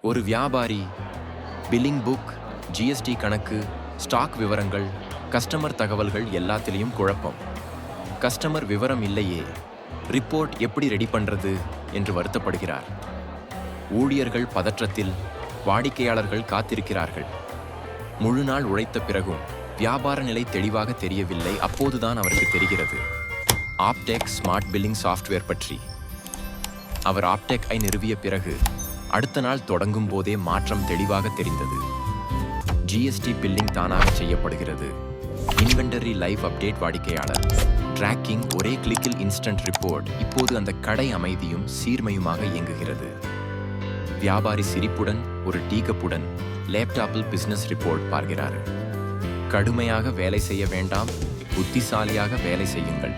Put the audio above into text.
ஒரு வியாபாரி billing book, GST கணக்கு, ஸ்டாக் விவரங்கள், கஸ்டமர் தகவல்கள் எல்லாத்திலையும் குழப்பம். கஸ்டமர் விவரம் இல்லையே, ரிப்போர்ட் எப்படி ரெடி பண்றது என்று வருத்தப்படுகிறார். ஊழியர்கள் பதற்றத்தில், வாடிக்கையாளர்கள் காத்திருக்கிறார்கள். முழு நாள் உழைத்த பிறகும் வியாபார நிலை தெளிவாக தெரியவில்லை. அப்போதுதான் அவருக்கு தெரிகிறது ஆப்டெக் ஸ்மார்ட் பில்லிங் சாஃப்ட்வேர் பற்றி. அவர் ஆப்டெக்-ஐ நிறுவிய பிறகு அடுத்த நாள் தொடங்கும் போதே மாற்றம் தெளிவாக தெரிந்தது. ஜிஎஸ்டி பில்லிங் தானாக செய்யப்படுகிறது. இன்வென்டரி லைவ் அப்டேட், வாடிக்கையாளர் ட்ராக்கிங், ஒரே கிளிக்கில் இன்ஸ்டன்ட் ரிப்போர்ட். இப்போது அந்த கடை அமைதியும் சீர்மையுமாக இயங்குகிறது. வியாபாரி சிரிப்புடன், ஒரு டீ கப்புடன் லேப்டாப்பில் பிசினஸ் ரிப்போர்ட் பார்க்கிறார். கடுமையாக வேலை செய்ய வேண்டாம், புத்திசாலியாக வேலை செய்யுங்கள்.